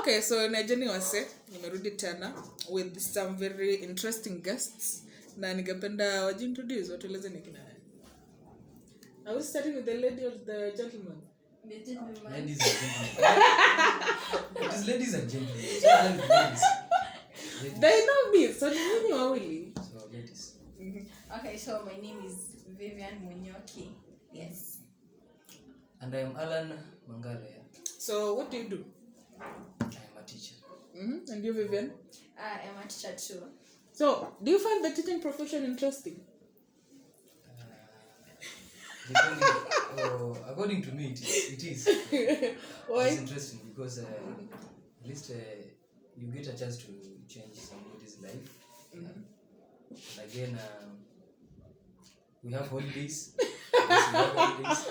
Okay, so Najani wase nimerudi tena with some very interesting guests na ningependa wajintroduce watueleze ni kina nani. I was starting with the lady or the gentleman. Ladies and gentlemen. It is ladies and gentlemen. So ladies. They know me, so ni nini wawili? So ladies. Okay, so my name is Vivian Munyoki. Yes. And I am Alan Mangale. So what do you do? I am a teacher. And you, Vivian? I am a teacher too. So, do you find the teaching profession interesting? According to me, it is. Why? It's interesting because at least you get a chance to change somebody's life. And again, we have holidays. Yes, we have holidays.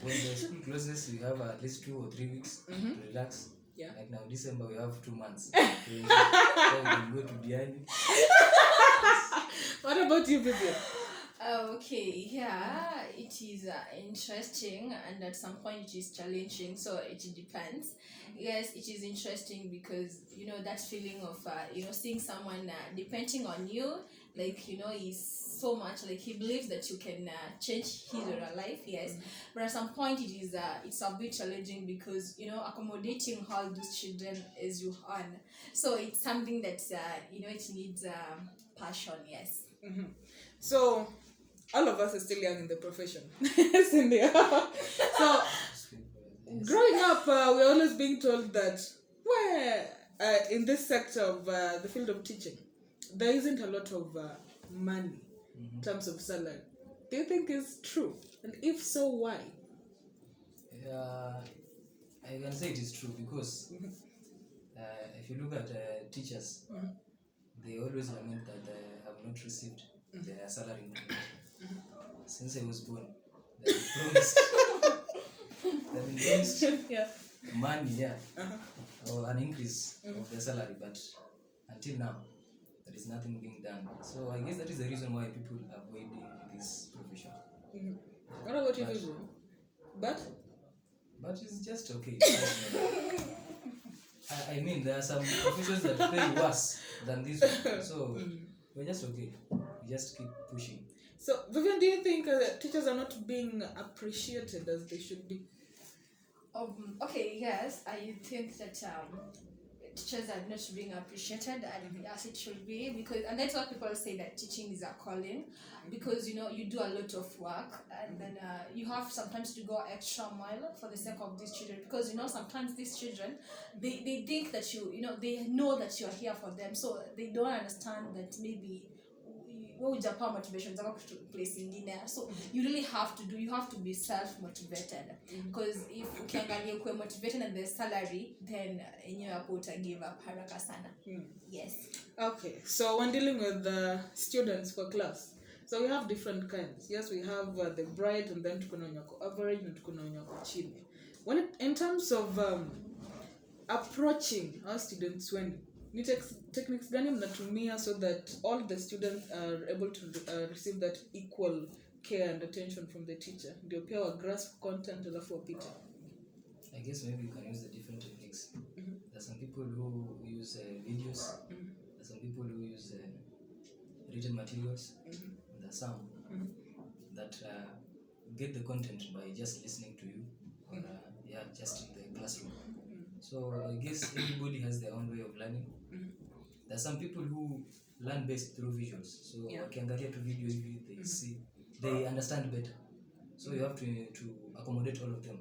When the school closes, we have at least 2 or 3 weeks to relax. Yeah. Like now, December, we have 2 months. So we can go to Diani. What about you, Vivian? Okay, yeah, it is interesting, and at some point it is challenging, so it depends. Yes, it is interesting because that feeling of seeing someone depending on you, like is so much like he believes that you can change his or her life. Yes, but at some point it's a bit challenging because accommodating all those children as you earn, so it's something that it needs passion. Yes. So all of us are still young in the profession. So growing up, we're always being told that in this sector of the field of teaching, there isn't a lot of money in terms of salary. Do you think it's true? And if so, why? I can say it is true because if you look at teachers, they always lament that they have not received their salary increment. Since I was born, they've promised Yeah. money, or an increase of their salary, but until now, there is nothing being done. So I guess that is the reason why people avoid this profession. What about you, Vivian? But it's just okay. I mean, there are some professions that pay worse than this one. So we're just okay. We just keep pushing. So, Vivian, do you think teachers are not being appreciated as they should be? Okay, yes, I think that teachers are not being appreciated as it should be, and that's why people say that teaching is a calling, because you do a lot of work, and then you have sometimes to go extra mile for the sake of these children, because sometimes these children they think that they know that you are here for them, so they don't understand that maybe ujapa motivation zako to place ingine, so you really have to be self-motivated, because if ukiangalia kuwa motivated and the salary, then yenyewe hapo uta give up haraka sana. Yes. Okay, so when dealing with the students for class, so we have different kinds. Yes, we have the bright, and then tukuna wenye wako average na tukuna wenye wako chini. In terms of approaching our students, when techniques gani mnatumia so that all the students are able to receive that equal care and attention from the teacher, ndio pia wa grasp content alafu wapite? I guess maybe you can use the different techniques. There are some people who use videos. There are some people who use written materials. There are some that get the content by just listening to you, or just in the classroom. So I guess everybody has their own way of learning. There are some people who learn best through visuals. So wakiangalia tu video hivi, they understand better. So you have to accommodate all of them.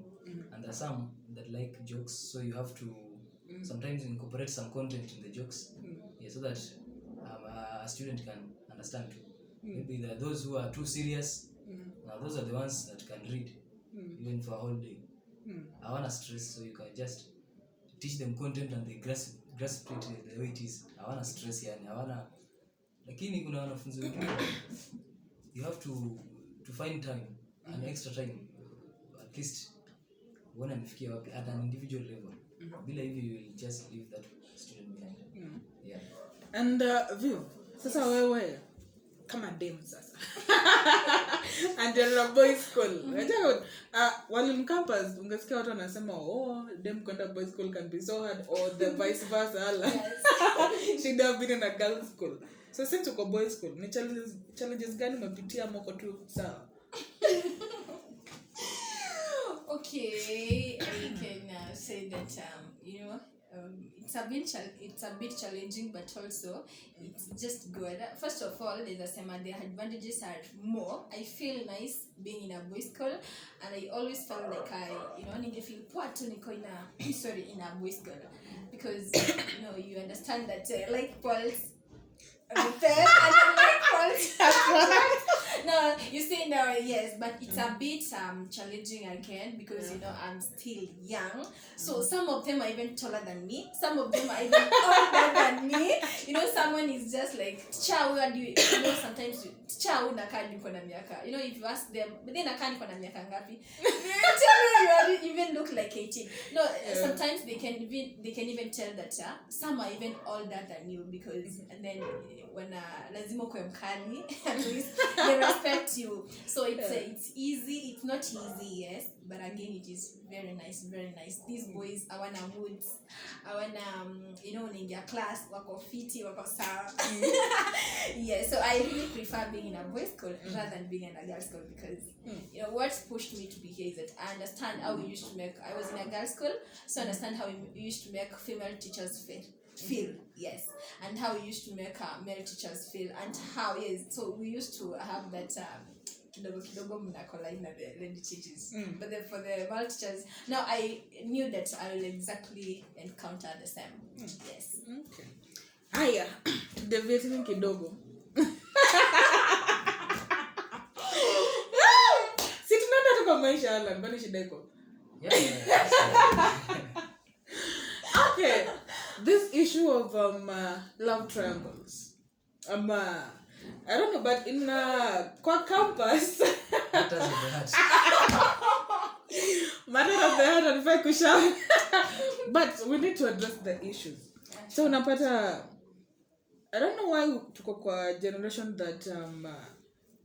And there are some that like jokes, so you have to sometimes incorporate some content in the jokes, so that a student can understand too. Maybe there are those who are too serious. Now those are the ones that can read even for a whole day. I want to stress, so you can just teach them content and they grasp it the way it is. I want to stress yani, I want to, lakini kuna wanafunzi wengine you have to find time, an extra time, at least uone amefikia wapi at an individual level. Bila hivi you will just leave that student behind. And Viv, sasa wewe kama dem sasa and you're in a boys school. While in campus ungesikia watu wanasema dem kwenda boys school can be so hard, or the vice versa. Yes. She'd have been in a girls school. So since uko boys school, ni challenges gani umepitia moko tu sawa? Okay, I can say that it's a bit challenging, but also it's just good. First of all, there's the advantages are more. I feel nice being in a boys' school, and I always felt like I feel poor to in a boys' school, because you understand that like Paul's no, you see, no, yes, but it's a bit challenging again, because I'm still young. So some of them are even taller than me. Some of them are even older than me. Someone is just like, "Cha, where do you?" Sometimes "Cha, unakaa niko na miaka." If you ask them, but then nakaa niko na miaka ngapi? You even look like 18. No, sometimes they can even tell that some are even older than you, because and then when lazima kwa mkali, at least they respect you. So it's easy. It's not easy, yes, but again it is very nice, very nice. These boys awana moods, awana unaingia class wako fiti, wako sawa. Yeah, so I really prefer being in a boys' school rather than being in a girls' school, because what's pushed me to be here is that I understand how we used to make. I was in a girls' school, so I understand how we used to make female teachers feel, yes, and how we used to make male teachers feel, and how, yes, so we used to have that kidogo mnakolina the lady teachers, but then for the male teachers, now I knew that I will exactly encounter the same. Yes. Okay. Haya, deviating kidogo. Si tunaenda tu kwa maisha Alan, bali shida iko. Okay, this issue of love triangles. I don't know, but in kwa campus, matter of the heart and fake kusha. But we need to address the issues. So unapata, I don't know why tuko kwa generation that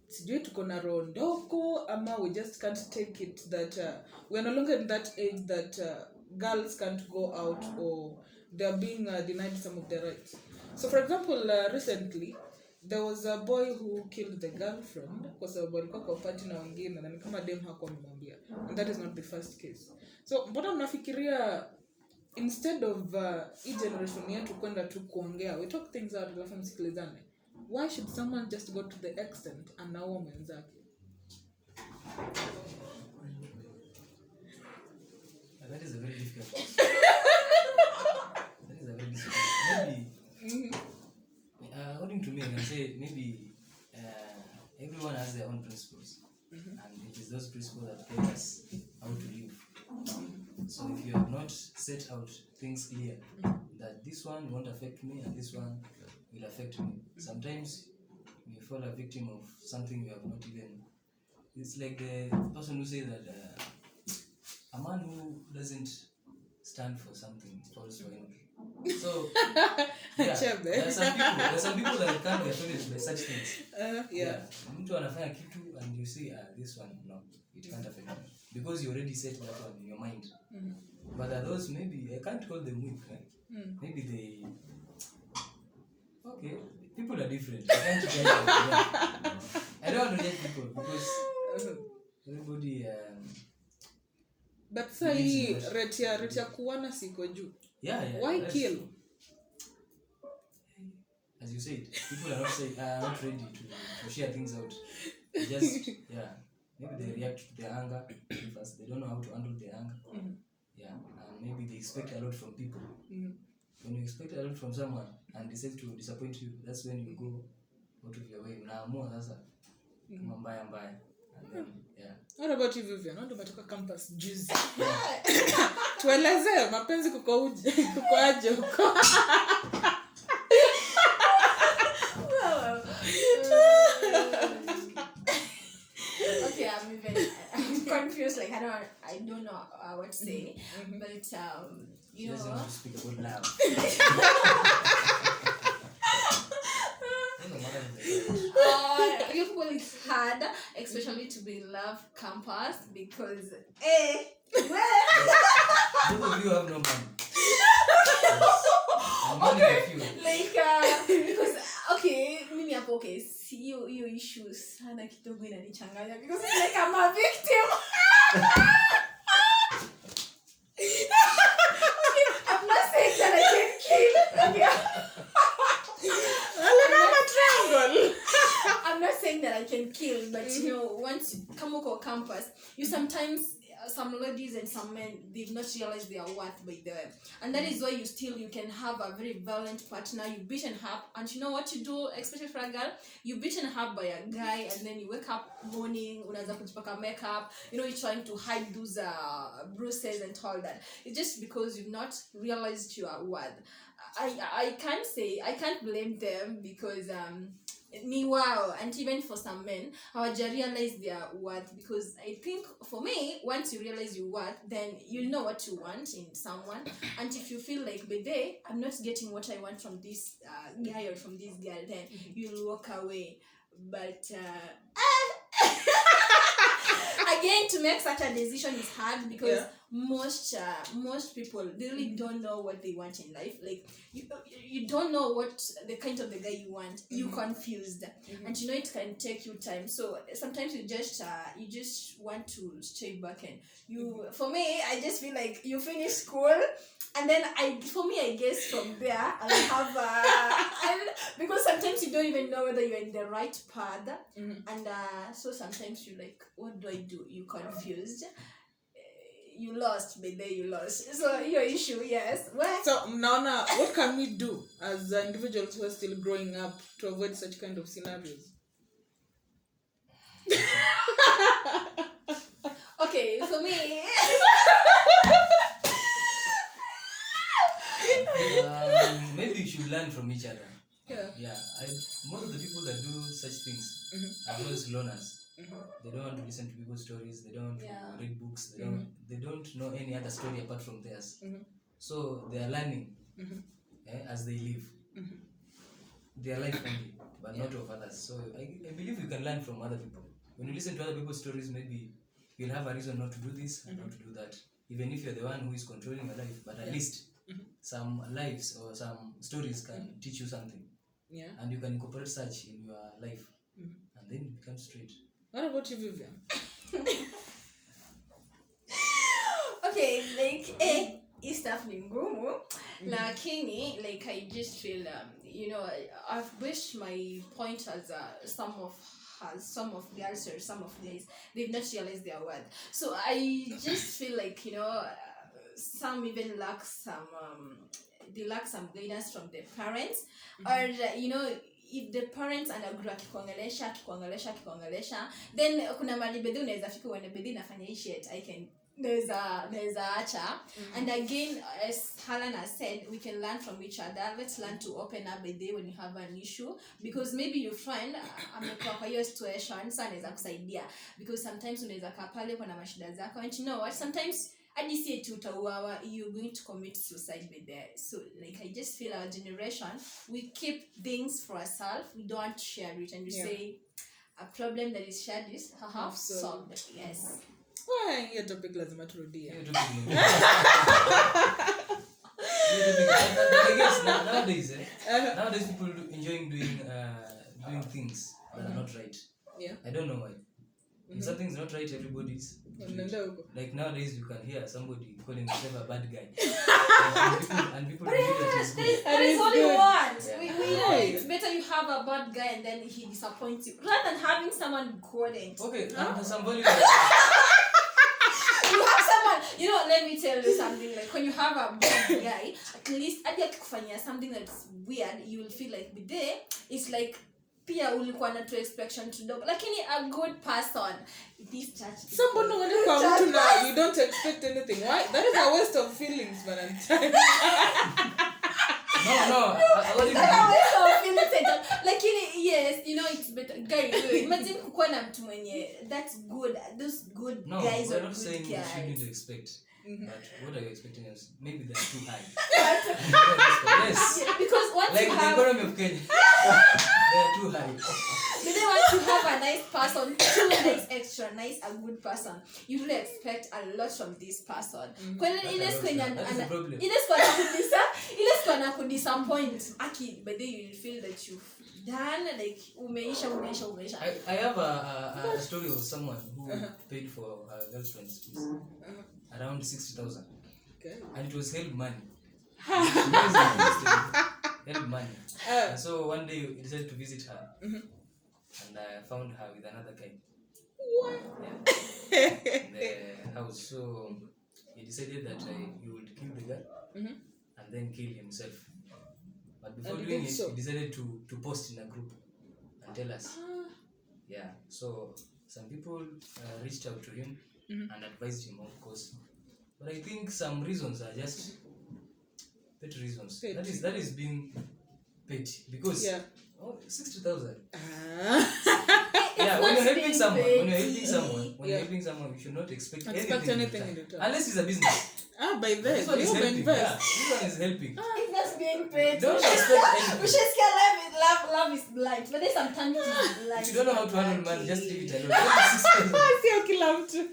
sijui tuko na roho ndogo, ama we just can't take it that we are no longer in that age that girls can't go out, or they are being denied some of their rights. So for example, recently there was a boy who killed the girlfriend kwa sababu alikuwa kwa party na wengine na ni kama dem hakuwa amemwambia, and that is not the first case. So mbona mnafikiria instead of hii generation yetu kwenda tu kuongea, we talk things out alafu msikilizane, why should someone just go to the extent anaua mwenzake? That is a very difficult question. That is a very difficult question. Maybe, according to me, I can say maybe everyone has their own principles. And it is those principles that guide us how to live. So if you have not set out things clear, that this one won't affect me and this one will affect me. Sometimes you fall a victim of something you have not even... It's like the person who says that a man who doesn't stand for something falls for him. So, yeah, there are some people that can't be affected by such things. Mtu anafanya kitu and you say, this one, no, it can't affect me. Because you already set that one in your mind. But others, maybe, I can't call them weak, right? Maybe they... Okay, people are different. I can't judge them. Yeah. I don't want to judge people because everybody... But say rate ya kuwana siko juu. Yeah. Why kill? As you said, people are not ready to share things out. They just maybe they react to their anger first. They don't know how to handle their anger. Yeah, and maybe they expect a lot from people. When you expect a lot from someone and decide to disappoint you, that's when you go out of your way. Unaamua sasa mbaya. And then, yeah. What about you, Vivian? What about your campus juice? Tueleze mapenzi kuko aje huko. Okay, I'm confused. Like I don't know what to say. But you She know. doesn't want to speak about love. People hard, especially to be in love campus because Both of you have no money. And money for you. because okay, mimi hapo okay, hiyo issue sana kidogo inanichanganya because it's like I'm a victim. Okay, I'm not saying that I can kill. Okay. I'm not saying that I can kill, but you know, once you come on campus, you sometimes some ladies and some men, they've not realized their worth by the way, and that is why you can have a very violent partner. You beaten up, and you know what you do, especially for a girl, you beaten up by a guy, and then you wake up morning, unaanza kujipaka makeup, you know, you're trying to hide those bruises and all that. It's just because you've not realized your worth. I can't blame them because ni wow, and even for some men hawaja realize their worth, because I think for me, once you realize your worth, then you'll know what you want in someone, and if you feel like I'm not getting what I want from this guy or from this girl, then you'll walk away. But again, to make such a decision is hard because most people, they really don't know what they want in life. Like you don't know what the kind of the guy you want. You confused, and you know it can take you time. So sometimes you just want to stay back, and for me, I just feel like you finish school, and then I guess from there I'll have because sometimes you don't even know whether you're in the right path, and so sometimes you're like, what do I do? You confused. You lost, baby, you lost. So your issue, yes. What? So now, what can we do as individuals who are still growing up to avoid such kind of scenarios? Okay, for me. Maybe you should learn from each other. Yeah. Most of the people that do such things are those loners. They don't want to listen to people's stories. They don't read books. They don't know any other story apart from theirs. So they are learning as they live. Their life only, but not of others. So I believe you can learn from other people. When you listen to other people's stories, maybe you'll have a reason not to do this and not to do that. Even if you're the one who is controlling your life, but at least some lives or some stories can teach you something. Yeah. And you can incorporate such in your life, and then it becomes straight. What about you, Vivian? Okay, like hii stuff ni ngumu, lakini like I just feel I've wished my point as some of girls or some of guys, they've not realized their worth. So I just feel like some even lack some guidance from their parents, or if the parents anagrow akikuongelesha, then kuna mali bedhi unaweza fika uende bedhi nafanya hii shit, naweza acha. And again, as Helen has said, we can learn from each other. Let's learn to open up bedhi when you have an issue, because maybe your friend amekuwa kwa hiyo situation, so anaweza kusaidia, because sometimes unaweza kaa pale kwa na mashida zako, and you know what, sometimes you're going to commit suicide with there. So like I just feel our generation, we keep things for ourselves, we don't share it, and we say a problem that is shared is solved. Yes. Why hiyo topic lazima turudie. I guess nowadays people enjoying doing things that are not right. Yeah. I don't know why. If something's not right, everybody's like nowadays you can hear somebody calling himself a bad guy. and people believe that he's good. That is all you want. Yeah. We know it's better you have a bad guy and then he disappoints you, rather than having someone good. Okay, somebody you have someone, let me tell you something, like when you have a bad guy, at least akikufanyia something that's weird, you will feel like there it's like pia ulikuwa na expectation to dog, lakini a good person, this church somebody when you come to now you don't expect anything. Why? That is a waste of feelings, Valentine. No, what is a waste of feelings? Lakini yes, it's better guy. Imagine kukuwa na mtu mwenye that's good, those good guys are not good saying guys. You shouldn't expect. But what are you expecting is maybe they're too high. Yes. Yeah, because once like you the have economy of Kenya, they're too high. But then want to have a nice person, too nice, extra nice, a good person, you really expect a lot from this person. Kwani ile siku na kudisappoint aki, but then you feel that you've done like umeisha. I have a story of someone who paid for her girlfriend's fees around 60,000. Okay. And it was held money. Held money. So one day he decided to visit her, and I found her with another guy. What? Yeah. In the house. So he decided that he would kill the girl and then kill himself. But before doing it, he decided to post in a group and tell us. Yeah. So some people reached out to him and advised him, of course. But I think some reasons are just petty reasons. Petty. That is being petty because 60,000. Yeah, when you're helping someone, you should not expect anything in return. Unless it's a business. By then, this one is helping. invest. This one is helping. If that's being paid, Don't expect anything. we should scare love is blind. But there's sometimes it is blind. If you don't know how to handle money, just leave it alone. Sio kila mtu.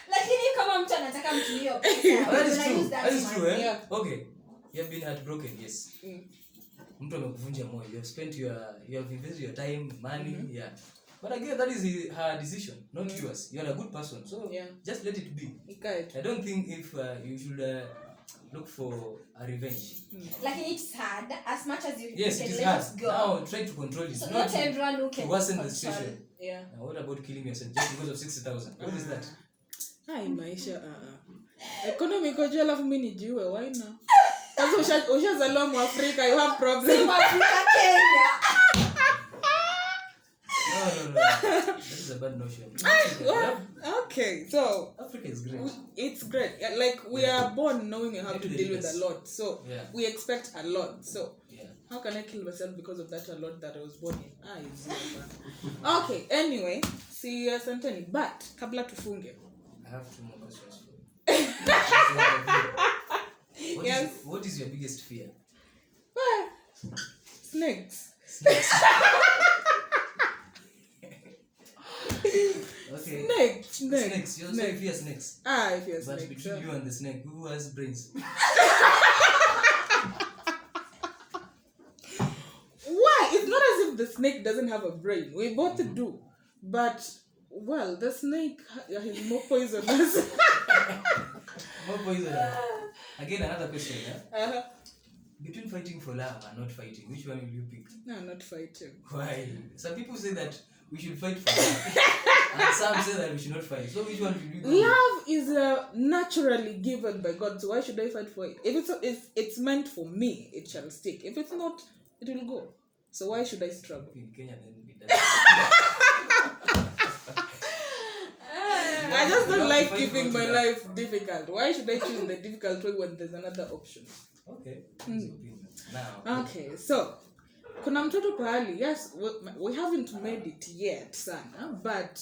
Lakini kama mtu anataka mtumio pesa, That is true, eh? Yeah. Okay. You have been heartbroken, yes. Mtu amekuvunja moyo. You have spent you have invested your time, money, yeah. But again, that is her decision, not yours. You are a good person, so just let it be. I don't think if you should look for a revenge. Like it's hard as much as you yes, can it is let hard. it go. Now try to control it. So not everyone who can worsen the situation. Yeah. Now what about killing yourself just because of 60,000? What is that? Hai maisha economy iko juu alafu mimi nijiue why now? Sasa ushazaliwa mu Afrika, you have problems. Africa, Kenya. No. That is a bad notion. Okay, so Africa is great. It's great. Like we are born knowing we have to deal with a lot. So we expect a lot. So how can I kill myself because of that a lot that I was born in? It's not. Okay, anyway, see you Santoni. But kabla tufunge. I have 2 more questions for you. What is your biggest fear? Snakes. Okay. Snakes. You also fear snakes. I fear snakes. But between you and the snake, who has brains? Why? It's not as if the snake doesn't have a brain. We both do. But, well, the snake is more poisonous. More poisonous. Again, another question. Between fighting for love and not fighting, which one will you pick? No, not fighting. Why? Some people say that we should fight for love. And some say that we should not fight. So which one will you pick? Love is naturally given by God. So why should I fight for it? If it's meant for me, it shall stick. If it's not, it will go. So why should I struggle? In Kenya, then it does. I just don't like keeping my life difficult. Why should I choose the difficult way when there's another option? Okay. Now. Okay, so kuna mtoto pahali. Yes, we haven't made it yet, sana, but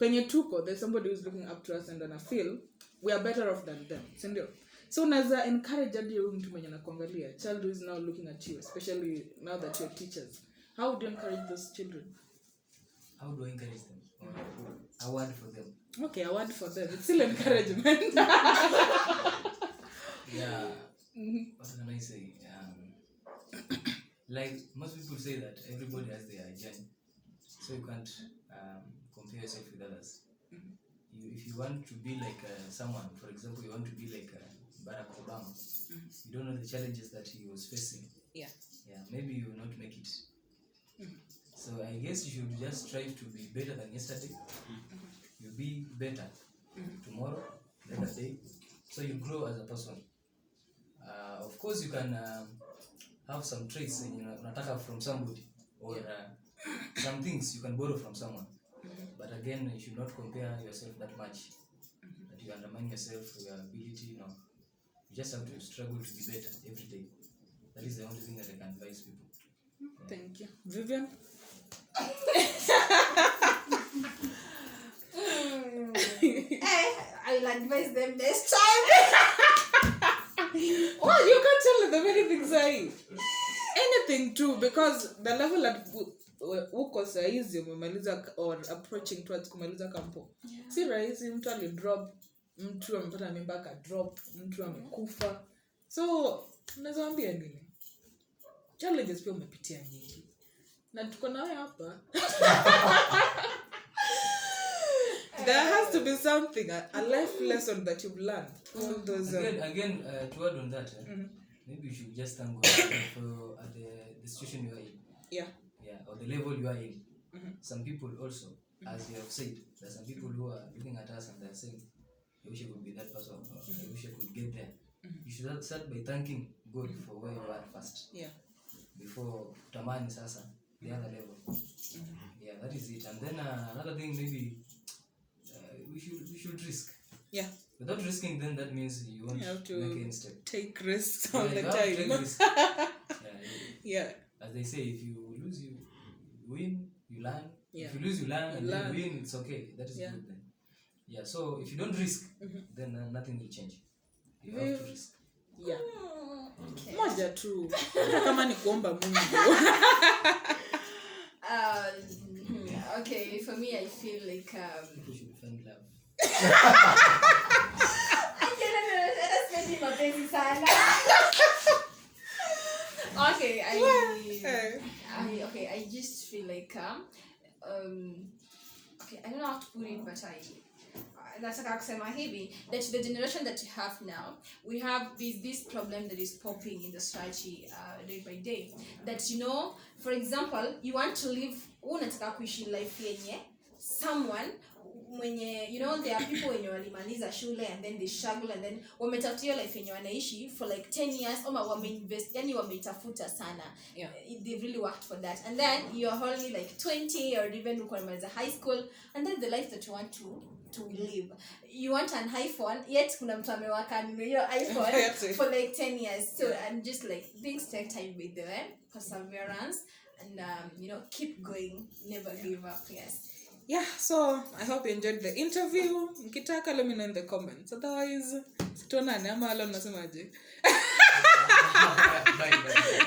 penye tuko, there's somebody who's looking up to us and I feel we are better off than them. Sindio? So unaza encourage hadi huyu mtu mwenye anakuangalia, child who is now looking at you, especially now that you're teachers. How would you encourage those children? How do I encourage them? A word for them. Okay, a word for them. It's still encouragement. Yeah. What can I say? Like most people say that everybody has their journey, so you can't compare yourself with others. If you want to be like someone, for example, you want to be like Barack Obama, you don't know the challenges that he was facing. Yeah, maybe you will not make it. So I guess you should just strive to be better than yesterday. You be better tomorrow, the other day, so you grow as a person. Of course, you can have some traits, unataka from somebody, or some things you can borrow from someone. But again, you should not compare yourself that much. That you undermine yourself for your ability. No, you just have to struggle to be better every day. That is the only thing that I can advise people. Thank you, Vivian. I'll advise them next time. Well, you can't tell them anything, Zai. Anything too, because the level at uko saizi umemaliza or approaching towards kumaliza kampo. Si rahisi, mtu alidrop, mtu amepata mimba akadrop, mtu amekufa. So unaweza ambia nini? Challenges pia umepitia nyingi. Na tuko nawe hapa. There has to be something, a life lesson that you've learned. All those, again, to add on that, maybe you should just thank God for the situation you are in. Yeah. Yeah, or the level you are in. Some people also, as you have said, there are some people who are looking at us and they are saying, I wish I could be that person, or I wish I could get there. You should start by thanking God for where you are first. Yeah. Before tamani sasa, the other level. Yeah, that is it. And then another thing, maybe we should risk. Yeah. Without risking, then that means you won't have to make any step. Take risks all the you have to take time. risks. Yeah. As they say, if you lose, you win, you learn. Yeah. If you lose, you learn, and learn. you win, it's okay. That is Yeah. good then. Yeah, so if you don't risk, then nothing will change. You have to risk. Yeah. Okay. Moja tu. Hata kama ni kuomba Mungu. Okay, for me, I feel like People should find love. Okay, I just feel like okay, I don't know how to put it, but nataka kusema hivi that the generation that we have now, we have this problem that is popping in the society day by day, that, you know, for example, you want to live, unataka kuishi life yenye someone mwenye, you know, there are people wenye walimaliza shule and then they struggle and then wametafutia life yenye wanaishi for like 10 years ama wameinvest, yani wameitafuta sana. Yeah. They've really worked for that, and then you're only like 20 or even uko high school, and then the life that you want to live, you want an iPhone, yet kuna mtu amewaka your iPhone for like 10 years. So I'm just like, things take time with the perseverance, and you know, keep going, never give up. Yes. Yeah, so I hope you enjoyed the interview. Mkitaka, let me know in the comments. Otherwise, tuonane ama leo mnasemaje? Bye.